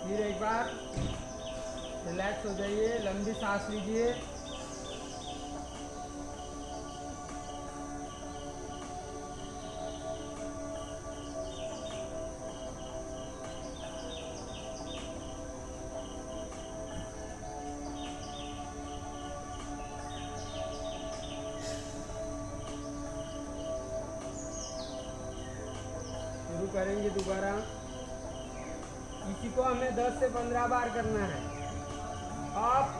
फिर एक बार रिलैक्स हो जाइए, लंबी सांस लीजिए। शुरू करेंगे दोबारा। इसी को हमें 10 से 15 बार करना है। आप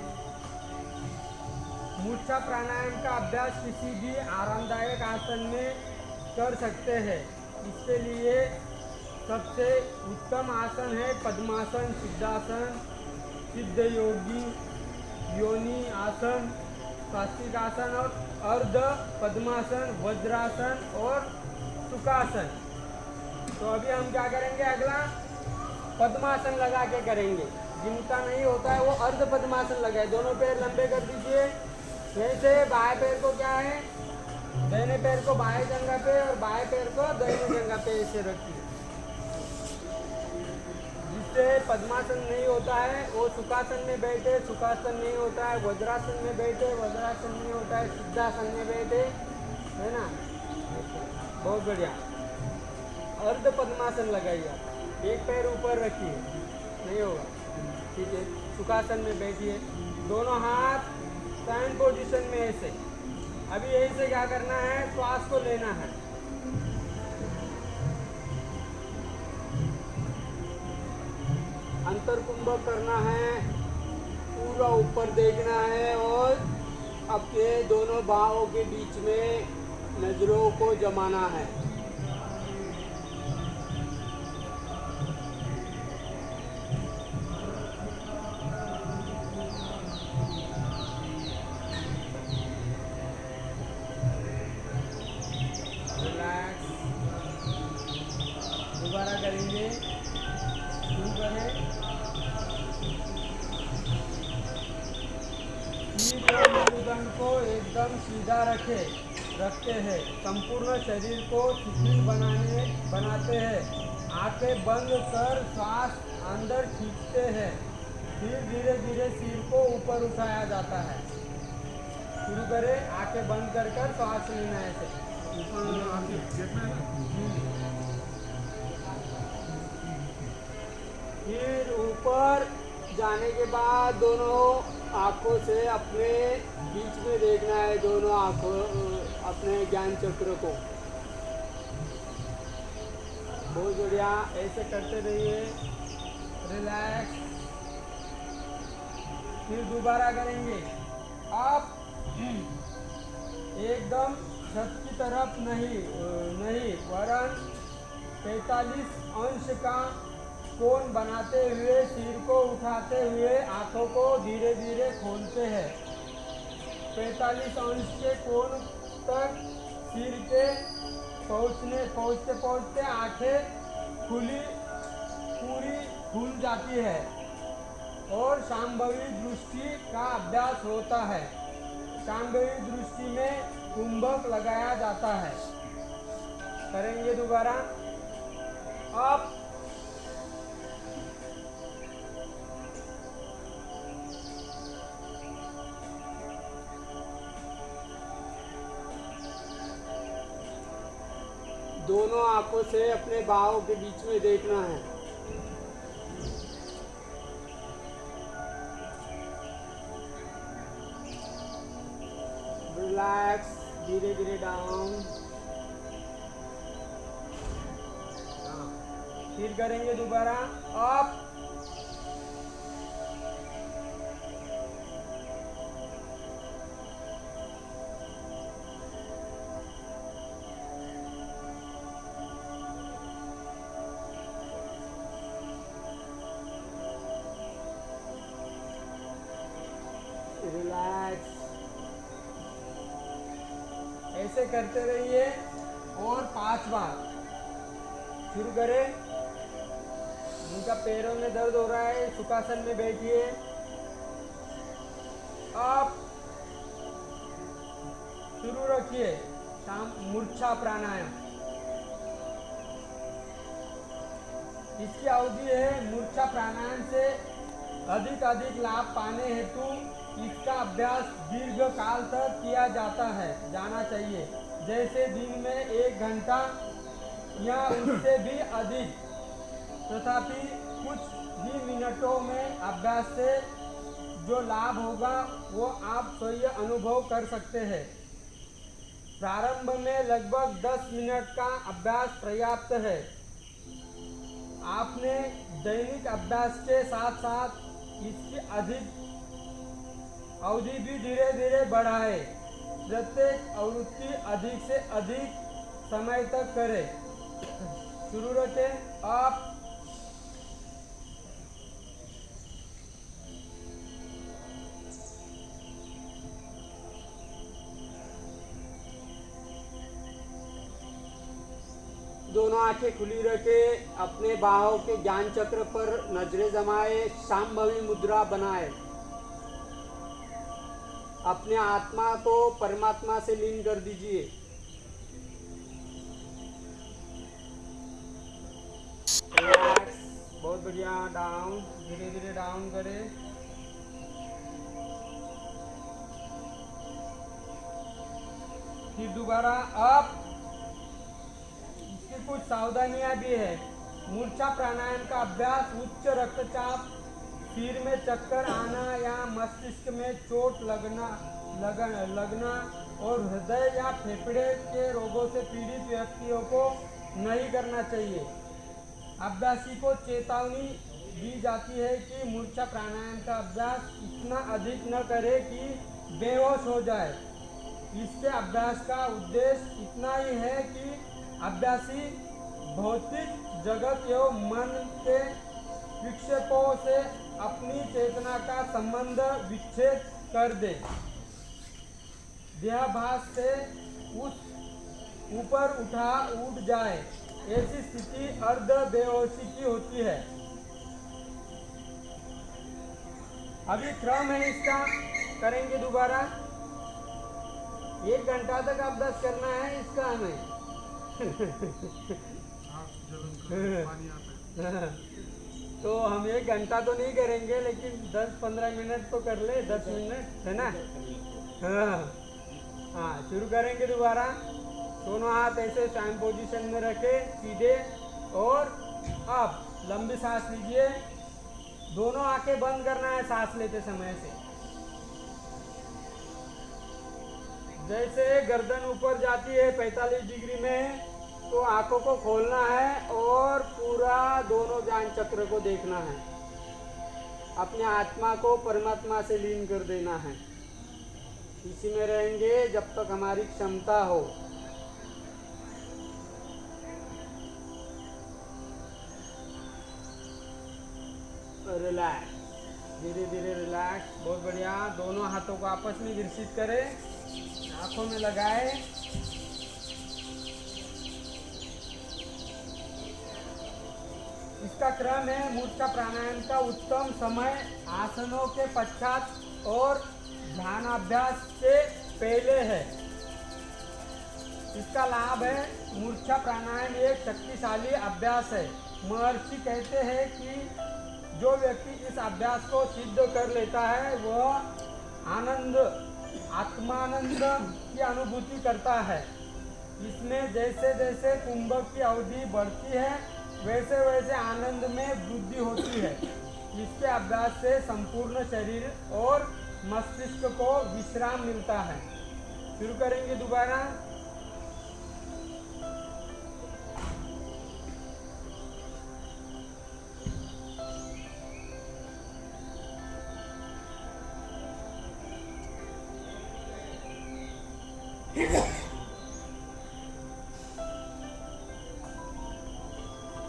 मूर्छा प्राणायाम का अभ्यास किसी भी आरामदायक आसन में कर सकते हैं। इसके लिए सबसे उत्तम आसन है पद्मासन, सिद्धासन, सिद्ध योगी योनि आसन, स्वास्तिक आसन और अर्ध पद्मासन, वज्रासन और सुखासन। तो अभी हम क्या करेंगे, अगला पद्मासन लगा के करेंगे। जिनका नहीं होता है वो अर्ध पद्मासन लगाए। दोनों पैर लंबे कर दीजिए। वैसे बाएं पैर को क्या है, दाहिने पैर को बाएं जंघा पे और बाएं पैर को दाहिने जंघा पे ऐसे रखिए। जिससे पद्मासन नहीं होता है वो सुखासन में बैठे, सुखासन नहीं होता है वज्रासन में बैठे, वज्रासन नहीं होता है सिद्धासन में बैठे, है ना। बहुत बढ़िया। अर्ध पद्मासन लगाइए। एक पैर ऊपर रखिए, नहीं होगा, ठीक है। सुखासन में बैठिए, दोनों हाथ स्टैंड पोजीशन में ऐसे। अभी यही से क्या करना है, श्वास को लेना है। अंतर कुंभक करना है, पूरा ऊपर देखना है और अपने दोनों बाहों के बीच में नजरों को जमाना है। दोबारा करेंगे, शुरू करें। मेरुदंड को एकदम सीधा रखते हैं, संपूर्ण शरीर को शिथिल बनाते हैं। आंखें बंद कर श्वास अंदर खींचते हैं, फिर धीरे धीरे सिर को ऊपर उठाया जाता है। शुरू करें, आंखें बंद कर श्वास लेना है ऐसे। फिर ऊपर जाने के बाद दोनों आँखों से अपने बीच में देखना है, दोनों आँखों अपने ज्ञान चक्र को। बहुत बढ़िया, ऐसे करते रहिए, रिलैक्स। फिर दोबारा करेंगे। आप एकदम छत की तरफ नहीं वरन 45 अंश का कोण बनाते हुए सिर को उठाते हुए आंखों को धीरे धीरे खोलते हैं। 45 अंश के कोण तक सिर के पहुँचते आंखें पूरी खुल जाती है और शांभवी दृष्टि का अभ्यास होता है। शांभवी दृष्टि में कुंभक लगाया जाता है। करेंगे दोबारा। आप दोनों आंखों से अपने बाहों के बीच में देखना है। रिलैक्स, धीरे धीरे डाउन। फिर करेंगे दोबारा। Up, relax. ऐसे करते रहिए और 5 बार। शुरू करें। उनका पैरों में दर्द हो रहा है, सुखासन में बैठिए। आप शुरू रखिए मूर्छा प्राणायाम। इसकी अवधि है मूर्छा प्राणायाम से अधिक लाभ पाने हेतु इसका अभ्यास दीर्घ काल तक किया जाना चाहिए, जैसे दिन में 1 घंटा या उससे भी अधिक। तथापि कुछ ही मिनटों में अभ्यास से जो लाभ होगा वो आप स्वयं अनुभव कर सकते हैं। प्रारंभ में लगभग 10 मिनट का अभ्यास पर्याप्त है। आपने दैनिक अभ्यास के साथ साथ इसकी अधिक अवधि भी धीरे धीरे बढ़ाए। प्रत्येक आवृत्ति अधिक से अधिक समय तक करें। शुरू रखें। आप दोनों आंखें खुली रखे, अपने बाहों के ज्ञान चक्र पर नजरें जमाए, शांभवी मुद्रा बनाए। अपने आत्मा को परमात्मा से लीन कर दीजिए। रिलैक्स, बहुत बढ़िया। डाउन, धीरे धीरे डाउन करें। फिर दोबारा अप। इसकी कुछ सावधानियां भी है। मूर्छा प्राणायाम का अभ्यास उच्च रक्तचाप, सिर में चक्कर आना या मस्तिष्क में चोट लगना और हृदय या फेफड़े के रोगों से पीड़ित व्यक्तियों को नहीं करना चाहिए। अभ्यासी को चेतावनी दी जाती है कि मूर्छा प्राणायाम का अभ्यास इतना अधिक न करे कि बेहोश हो जाए। इसके अभ्यास का उद्देश्य इतना ही है कि अभ्यासी भौतिक जगत एवं मन के विक्षेपों से अपनी चेतना का संबंध विच्छेद कर दे। देहाभास से उस ऊपर उठ जाए। ऐसी स्थिति अर्ध बेहोशी की होती है। अभी क्रम है इसका, करेंगे दोबारा। 1 घंटा तक अभ्यास करना है इसका हमें। तो हम 1 घंटा तो नहीं करेंगे, लेकिन 10-15 मिनट तो कर ले। 10 मिनट है ना। हाँ, शुरू करेंगे दोबारा। दोनों हाथ ऐसे स्टैंड पोजीशन में रखे, सीधे, और अब लंबी सांस लीजिए। दोनों आंखें बंद करना है सांस लेते समय से। जैसे गर्दन ऊपर जाती है 45 डिग्री में, तो आंखों को खोलना है और पूरा दोनों ज्ञान चक्र को देखना है। अपने आत्मा को परमात्मा से लीन कर देना है। इसी में रहेंगे जब तक हमारी क्षमता हो। रिलैक्स, धीरे धीरे रिलैक्स। बहुत बढ़िया। दोनों हाथों को आपस में घर्षित करें, आंखों में लगाए। इसका क्रम है मूर्छा प्राणायाम का उत्तम समय आसनों के पश्चात और ध्यानाभ्यास से पहले है। इसका लाभ है, मूर्छा प्राणायाम एक शक्तिशाली अभ्यास है। महर्षि कहते हैं कि जो व्यक्ति इस अभ्यास को सिद्ध कर लेता है वह आत्मानंद की अनुभूति करता है। इसमें जैसे जैसे कुंभक की अवधि बढ़ती है वैसे वैसे आनंद में वृद्धि होती है। इसके अभ्यास से संपूर्ण शरीर और मस्तिष्क को विश्राम मिलता है। शुरू करेंगे दोबारा।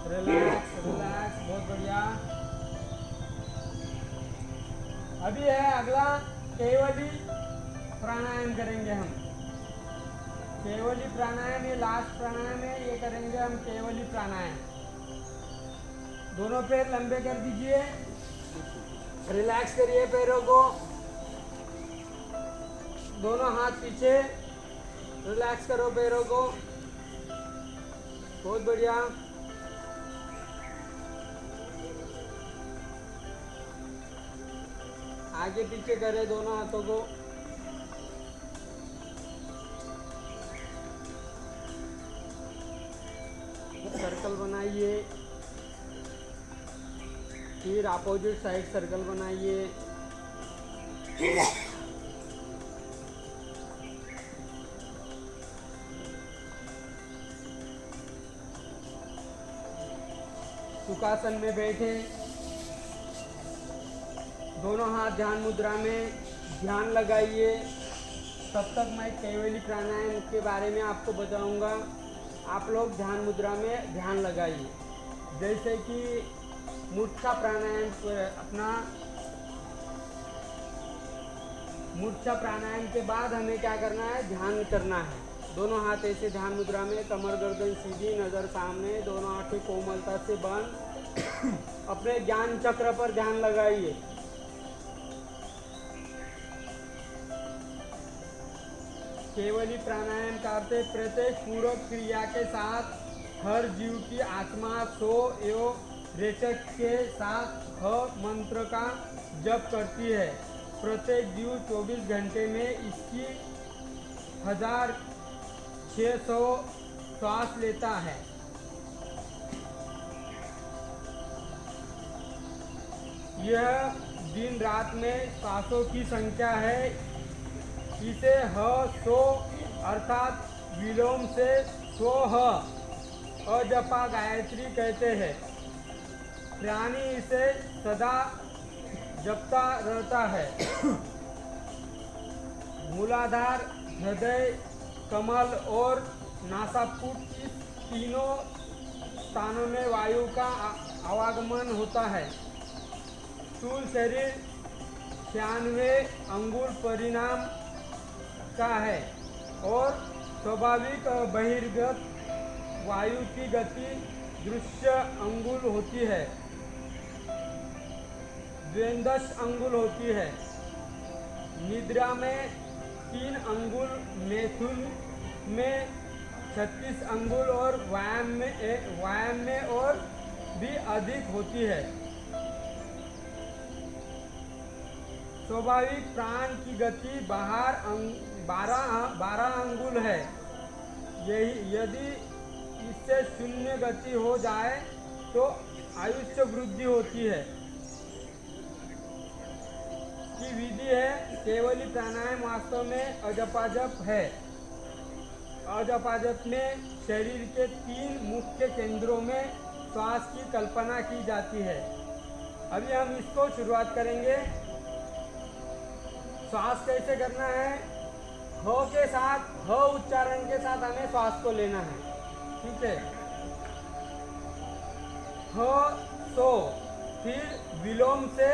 रिलैक्स रिलैक्स, बहुत बढ़िया। अभी है अगला केवली प्राणायाम करेंगे हम। केवली प्राणायाम ये लास्ट प्राणायाम है, ये करेंगे हम केवली प्राणायाम। दोनों पैर लंबे कर दीजिए, रिलैक्स करिए पैरों को। दोनों हाथ पीछे, रिलैक्स करो पैरों को। बहुत बढ़िया। आगे पीछे करें दोनों हाथों को। सर्कल बनाइए, फिर अपोजिट साइड सर्कल बनाइए। सुखासन में बैठे, दोनों हाथ ध्यान मुद्रा में ध्यान लगाइए। तब तक मैं कैवली प्राणायाम के बारे में आपको बताऊंगा। आप लोग ध्यान मुद्रा में ध्यान लगाइए। जैसे कि मूर्छा प्राणायाम अपना मूर्छा प्राणायाम के बाद हमें क्या करना है, ध्यान करना है। दोनों हाथ ऐसे ध्यान मुद्रा में, कमर गर्दन सीधी, नज़र सामने, दोनों आंखें कोमलता से बंद। अपने ज्ञान चक्र पर ध्यान लगाइए। केवली प्राणायाम करते प्रत्येक पूरक क्रिया के साथ हर जीव की आत्मा सो एवं रेचक के साथ ह मंत्र का जप करती है। प्रत्येक जीव 24 घंटे में इसकी 1600 श्वास लेता है। यह दिन रात में श्वासों की संख्या है। इसे ह सो अर्थात विलोम से सोह अजपा गायत्री कहते हैं। प्राणी इसे सदा जपता रहता है। मूलाधार, हृदय, कमल और नासापुट, इस तीनों स्थानों में वायु का आवागमन होता है। स्थूल शरीर 96 अंगुल परिणाम का है और स्वाभाविक बहिर्गत वायु की गति दृश्य अंगुल होती है, 12 अंगुल होती है। निद्रा में 3 अंगुल, मैथुन में 36 अंगुल और व्यायाम में और भी अधिक होती है। स्वाभाविक प्राण की गति 12 अंगुल है। यदि इससे शून्य गति हो जाए तो आयुष्य वृद्धि होती है। की विधि है केवली प्राणायाम वास्तव में अजपाजप है। अजपाजप में शरीर के 3 मुख्य केंद्रों में श्वास की कल्पना की जाती है। अभी हम इसको शुरुआत करेंगे। श्वास कैसे करना है, ह के साथ, ह उच्चारण के साथ हमें श्वास को लेना है। ठीक है, ह सो, फिर विलोम से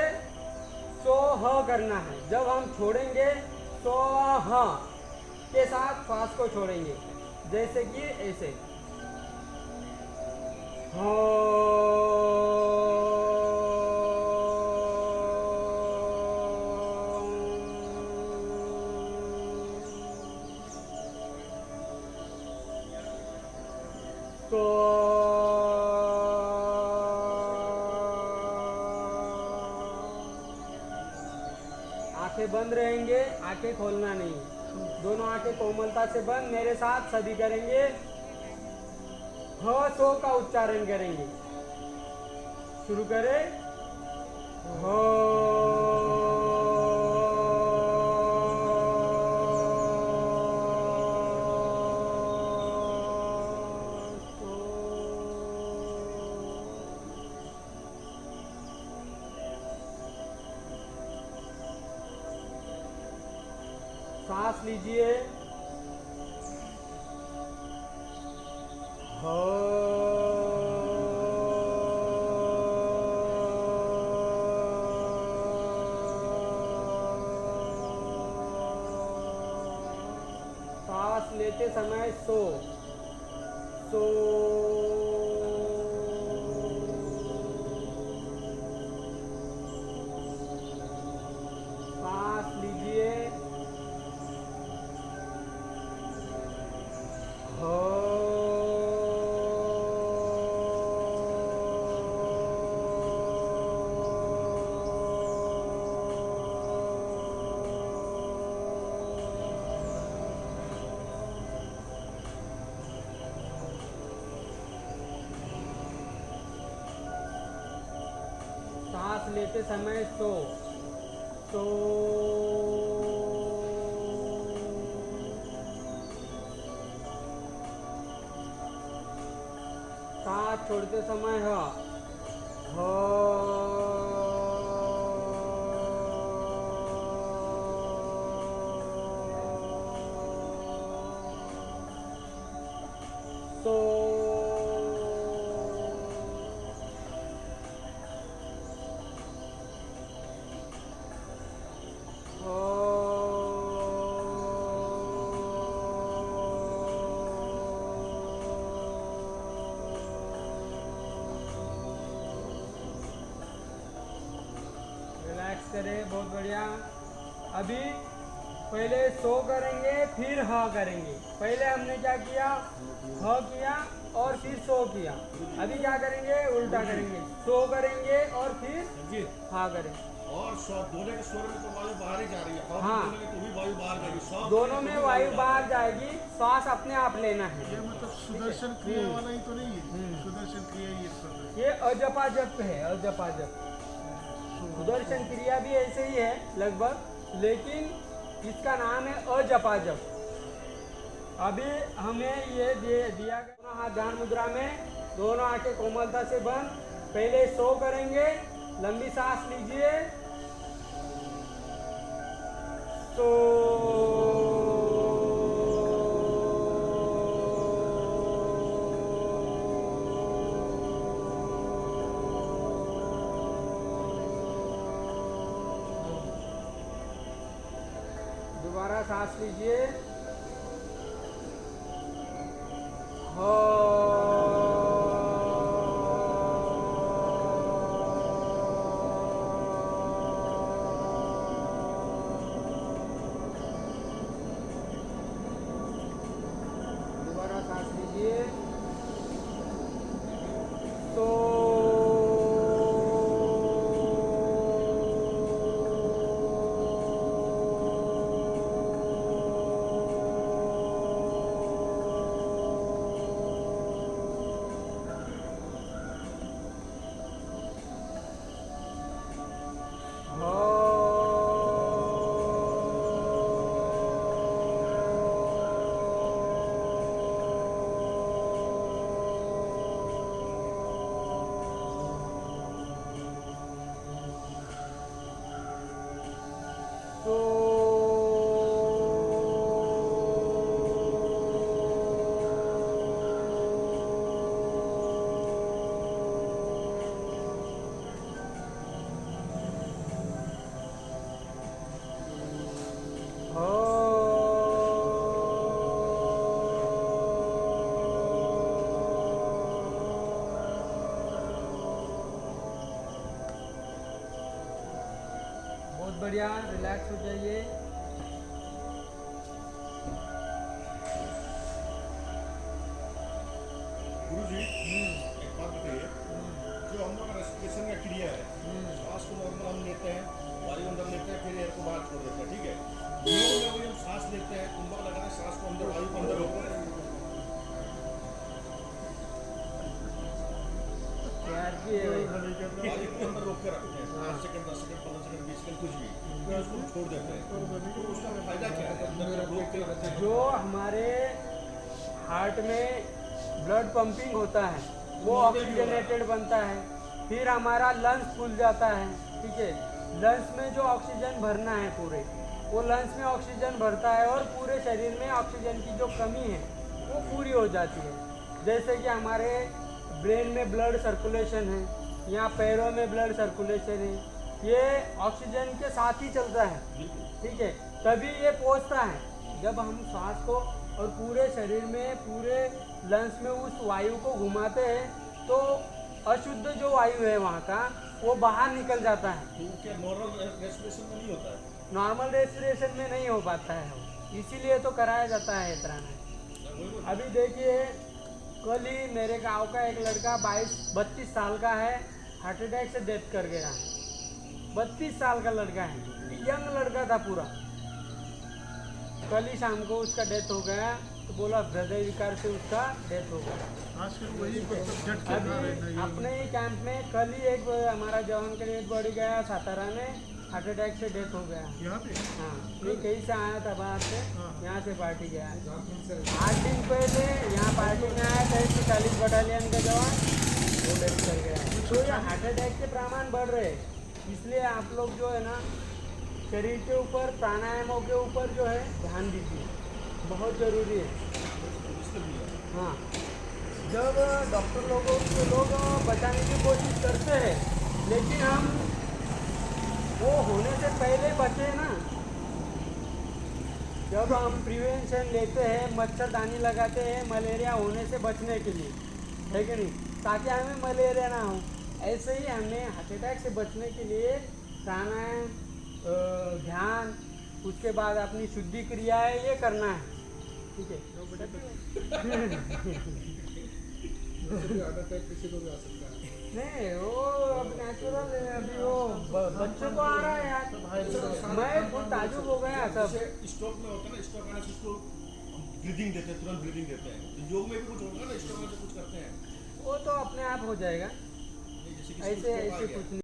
सो ह करना है। जब हम छोड़ेंगे सो ह के साथ श्वास को छोड़ेंगे, जैसे कि ऐसे आंखें बंद रहेंगे, आंखें खोलना नहीं। दोनों आंखें कोमलता से बंद। मेरे साथ सभी करेंगे, ह सो का उच्चारण करेंगे। शुरू करें। सांस लीजिए। सांस लेते समय सो सो सांस लीजिए। सांस लेते समय सो सो सांस छोड़ते समय ह सो रिलैक्स करें, बहुत बढ़िया। अभी पहले सो करेंगे फिर ह करेंगे। पहले हमने क्या किया, ह किया और फिर सो किया। अभी क्या करेंगे, उल्टा करेंगे, सो करेंगे और फिर हा करेंगे। और दोनों के स्वर में तो वायु बाहर ही जा रही है। हाँ, बोलेंगे तो भी वायु बाहर जाएगी। दोनों में वायु बाहर जाएगी, श्वास अपने आप लेना है। ये मतलब सुदर्शन क्रिया वाला ही तो नहीं है? सुदर्शन क्रिया ही एक सब है। ये अजपा जप है, अजपा जप। सुदर्शन क्रिया भी ऐसे ही है लगभग, लेकिन इसका नाम है अजपा जप। अभी हमें ये दिया गया, दोनों हाथ ध्यान मुद्रा में, दोनों आंखें कोमलता से बंद। पहले सो करेंगे, लंबी सांस लीजिए, सो दोबारा सांस लीजिए, दोबारा सांस लीजिए, तो बहुत बढ़िया, रिलैक्स हो जाइए। गुरुजी, एक बात बताइए, जो हम लोग का रेस्पिरेशन का क्रिया है, सांस को नॉर्मल हम लेते हैं, वायु अंदर लेते हैं, फिर एयर को बाहर छोड़ देते हैं, ठीक है। योग में वही हम सांस लेते हैं, कुंभक लगा है, सांस को अंदर, वायु को अंदर रोकते हैं। वायु को अंदर रोक के रखते हैं, 5 सेकंड, 10 सेकंड, 15 सेकंड, 20 सेकंड, कुछ भी, फिर उसको छोड़ देते हैं। तो उसका फायदा क्या है? अंदर रोक के रखते हैं। जो हमारे हार्ट में ब्लड पंपिंग होता है वो ऑक्सीजनेटेड बनता है, फिर हमारा लंग्स फूल जाता है, ठीक है। लंग्स में जो ऑक्सीजन भरना है पूरे, वो लंग्स में ऑक्सीजन भरता है और पूरे शरीर में ऑक्सीजन की जो कमी है वो पूरी हो जाती है। जैसे कि हमारे ब्रेन में ब्लड सर्कुलेशन है, यहाँ पैरों में ब्लड सर्कुलेशन है, ये ऑक्सीजन के साथ ही चलता है, ठीक है। तभी ये पहुँचता है। जब हम सांस को और पूरे शरीर में, पूरे लंग्स में उस वायु को घुमाते हैं तो अशुद्ध जो वायु है वहाँ का वो बाहर निकल जाता है। तो वो क्या नॉर्मल रेस्पिरेशन में नहीं होता है? नॉर्मल रेस्पिरेशन में नहीं हो पाता है वो, इसीलिए तो कराया जाता है इतना। अभी देखिए, कल ही मेरे गांव का एक लड़का 32 साल का है, हार्ट अटैक से डेथ कर गया। 32 साल का लड़का है, यंग लड़का था पूरा। कल ही शाम को उसका डेथ हो गया। तो बोला हृदय विकार से उसका डेथ हो गया। आजकल वही मतलब झटके खा रहे हैं अभी ना अपने ही कैंप में कल ही एक हमारा जवान का डेथ बॉडी गया सातारा में, हार्ट अटैक से डेथ हो गया। यहाँ पे। हाँ, मैं कहीं से आया था बाहर से, हाँ। यहाँ से पार्टी गया। 8 दिन पहले यहाँ पार्टी में आया था 140 बटालियन का जवान, वो डेथ कर गया। तो ये हार्ट अटैक के प्रमाण बढ़ रहे हैं, इसलिए आप लोग जो है ना शरीर के ऊपर प्राणायामों के ऊपर जो है ध्यान दीजिए, बहुत ज़रूरी है। हाँ, जब डॉक्टर लोगों के लोग बचाने की कोशिश करते हैं, लेकिन हम वो होने से पहले बचे ना। जब हम प्रिवेंशन लेते हैं, मच्छरदानी लगाते हैं मलेरिया होने से बचने के लिए, है कि नहीं, ताकि हमें मलेरिया ना हो। ऐसे ही हमें हार्ट अटैक से बचने के लिए प्राणायाम, ध्यान, उसके बाद अपनी शुद्धि क्रियाएं ये करना है, ठीक है। नहीं, वो अब नेचुरल है, अभी वो बच्चों को आ रहा है यार। मैं खुद ताजुब हो गया सब। स्ट्रोक में होता है ना, स्ट्रोक आने से उसको ब्रीदिंग देते हैं, तुरंत ब्रीदिंग देते हैं। तो योग में भी कुछ होगा ना, स्ट्रोक में तो कुछ करते हैं, वो तो अपने आप हो जाएगा, जैसे किसी को ऐसे stroke आ ऐसे गया। कुछ नहीं।